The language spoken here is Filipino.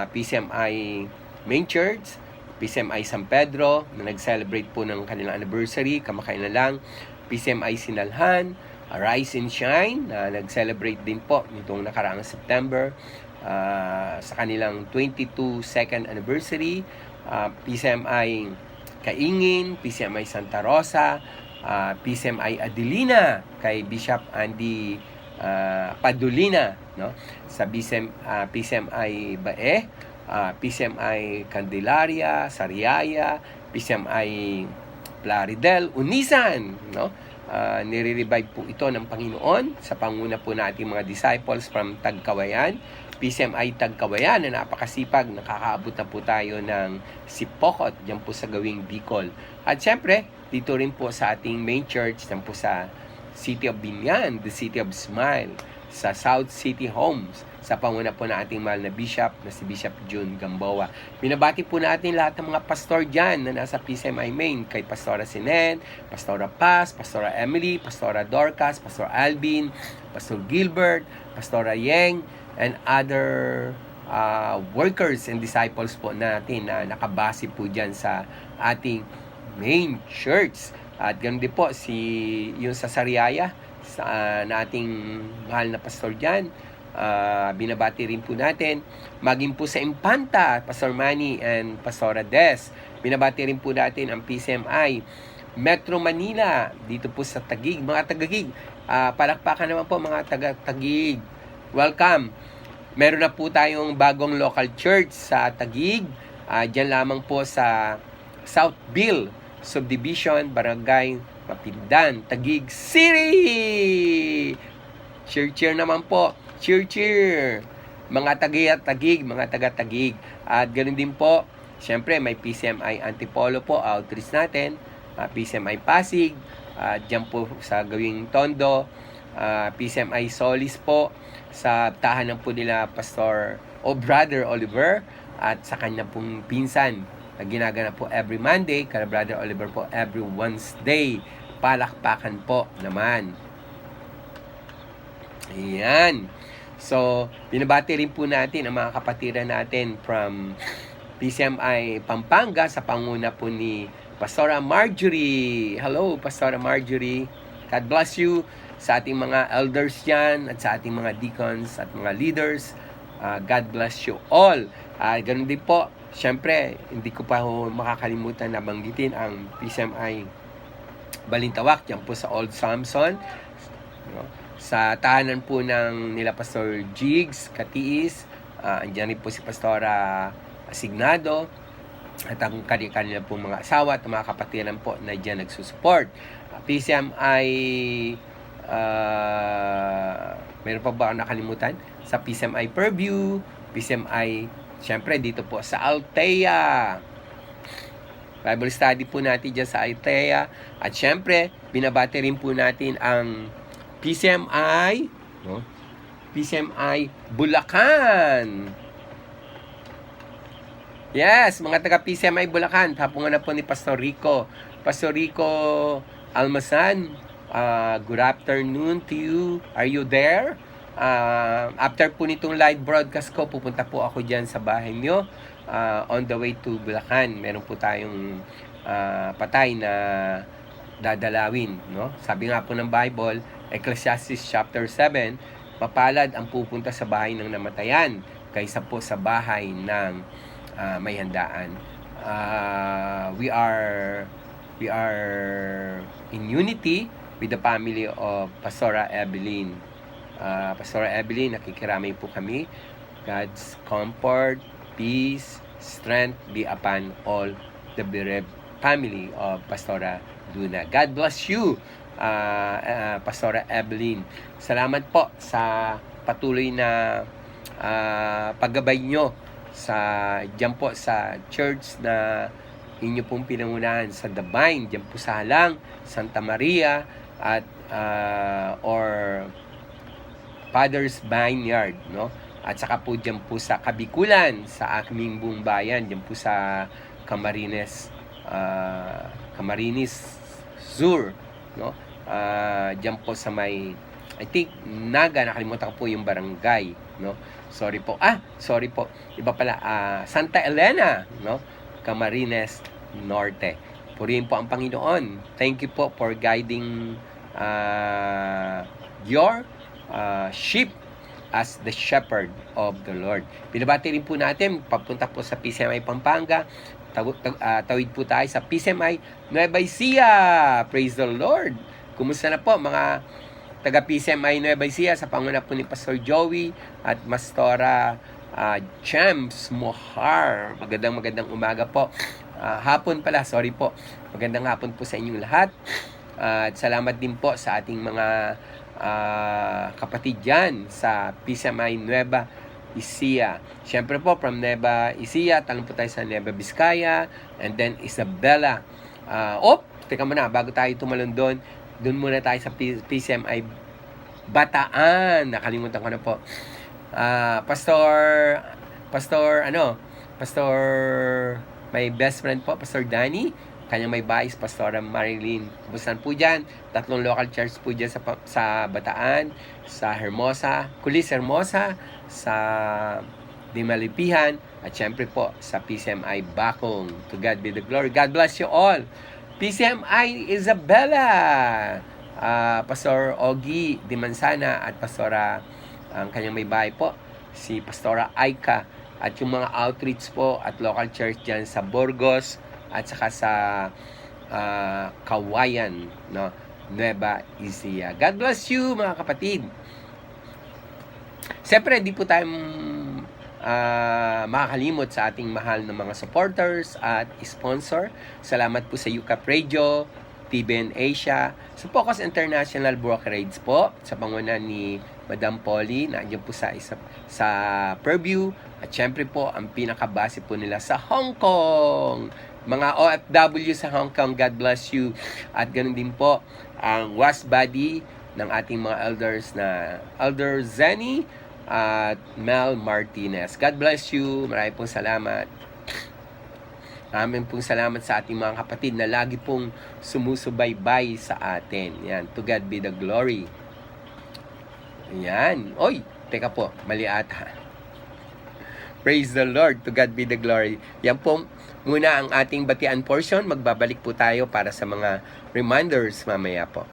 PCMI Main Church, PCMI San Pedro na nag-celebrate po ng kanilang anniversary, kamakailan lang. PCMI Sinalhan, Rise and Shine na nag-celebrate din po nitong nakaraang September sa kanilang 22nd anniversary. PCMI Kaingin, PCMI Santa Rosa, PCMI Adelina kay Bishop Andy Padulina, no? Sa PCMI Bae, PCMI Candelaria, Sariaya, PCMI Plaridel, Unisan, no? Nire-revive po ito ng Panginoon sa panguna po nating mga disciples from Tagkawayan. PCMI Tagkawayan na napakasipag, nakakaabot na po tayo ng Sipokot dyan po sa gawing Bicol. At syempre, dito rin po sa ating main church dyan po sa City of Binyan, the City of Smile, sa South City Homes, sa panguna po na ating mahal na Bishop, na si Bishop June Gamboa. Binabati po natin lahat ng mga pastor dyan na nasa PCMI Main, kay Pastora Sinen, Pastora Paz, Pastora Emily, Pastora Dorcas, Pastor Alvin, Pastor Gilbert, Pastora Yeng, and other workers and disciples po natin na nakabase po dyan sa ating main church. At ganoon din po yung sa Sariaya, na ating mahal na pastor dyan. Binabati rin po natin. Maging po sa Impanta, Pastor Manny and Pastora Des. Binabati rin po natin ang PCMI Metro Manila, dito po sa Taguig. Mga Taguig, palakpakan naman po mga Taguig. Welcome. Meron na po tayong bagong local church sa Taguig. Diyan lamang po sa Southville Subdivision, Barangay Mapindan, Taguig City. Cheer naman po. Cheer. Mga Taguig, mga taga-Taguig. At ganoon din po, syempre may PCMI Antipolo po, outreach natin. PCMI Pasig, diyan po sa gawing Tondo. PCMI Solis po sa tahanan po nila Pastor o Brother Oliver at sa kanya pong pinsan na ginagana po every Monday, kaya Brother Oliver po every Wednesday. Palakpakan po naman. Ayan. So, binabati rin po natin ang mga kapatiran natin from PCMI Pampanga sa panguna po ni Pastora Marjorie. Hello, Pastora Marjorie. God bless you sa ating mga elders dyan at sa ating mga deacons at mga leaders. God bless you all. Ganun din po, syempre, hindi ko pa makakalimutan na banggitin ang PCMI Balintawak, dyan po sa Old Samson. Sa tahanan po ng nila Pastor Jigs Katiis, andyan rin po si Pastora Asignado at ang kanila po mga asawa at mga kapatiran po na dyan nagsusupport. PCMI meron pa ba ang nakalimutan? Sa PCMI Purview, PCMI, syempre dito po sa Althea. Bible study po natin dyan sa Althea. At syempre, binabati rin po natin ang PCMI, no? PCMI Bulacan. Yes, mga taga PCMI Bulacan. Tapungan na po ni Pastor Rico. Pastor Rico Almasan, good afternoon to you. Are you there? After po nitong live broadcast ko, pupunta po ako dyan sa bahay nyo. On the way to Bulacan, meron po tayong patay na dadalawin, no? Sabi nga po ng Bible, Ecclesiastes chapter 7, mapalad ang pupunta sa bahay ng namatayan kaysa po sa bahay ng may handaan. We are in unity with the family of Pastora Evelyn. Pastora Evelyn, nakikiramay po kami. God's comfort, peace, strength be upon all the bereaved family of Pastora Luna. God bless you, Pastora Evelyn. Salamat po sa patuloy na paggabay nyo dyan po sa church na inyo pong pinangunahan sa Divine, dyan po sa Halang, Santa Maria, at or Father's Vineyard, no? At saka po dyan po sa Kabikulan, sa aming buong bayan, dyan po sa Camarines Sur, no? Dyan po sa may, I think, Naga, nakalimutan ko po yung barangay. no? Sorry po. Iba pala, Santa Elena, no? Camarines Norte. Purihin po ang Panginoon. Thank you po for guiding your sheep as the shepherd of the Lord. Binabati rin po natin, papunta po sa PCMI Pampanga, tawid po tayo sa PCMI Nueva Ecija. Praise the Lord! Kumusta na po mga taga PCMI Nueva Ecija sa panguna po ni Pastor Joey at Pastora Champs Mohar. Magandang umaga po. Hapon pala, sorry po. Magandang hapon po sa inyong lahat. At salamat din po sa ating mga kapatid dyan sa PCMI Nueva Ecija. Siyempre po, from Nueva Ecija, talong po tayo sa Nueva Vizcaya, and then Isabela. Teka muna, bago tayo tumalon doon muna tayo sa PCMI Bataan. Nakalimutan ko na po. Pastor, my best friend po, Pastor Danny, kanyang may bayis, Pastora Marilyn. Kumustahan po dyan? 3 local church po dyan sa Bataan, sa Hermosa, Kulis Hermosa, sa Dimalipihan, at syempre po sa PCMI Bacong. To God be the glory. God bless you all. PCMI Isabela, Pastor Ogie Dimansana at Pastora, ang kanyang may bahay po, si Pastora Aika, at yung mga outreach po at local church dyan sa Burgos at saka sa Kawayan, no? Nueva Ecija. God bless you mga kapatid. Siyempre, di po tayo makakalimot sa ating mahal na mga supporters at sponsor. Salamat po sa UCAP Radio, TBN Asia, sa Focus International Brokerage po, sa pangunan ni Madam Polly, na andyan po sa Purview, at syempre po, ang pinakabase po nila sa Hong Kong. Mga OFW sa Hong Kong, God bless you. At ganun din po, ang wash body ng ating mga elders na Elder Zenny at Mel Martinez. God bless you. Maraming pong salamat. Maraming pong salamat sa ating mga kapatid na lagi pong sumusubaybay sa atin. Yan. To God be the glory. Yan. Oy, teka po. Mali ata. Praise the Lord. To God be the glory. Yan po muna ang ating batian portion. Magbabalik po tayo para sa mga reminders mamaya po.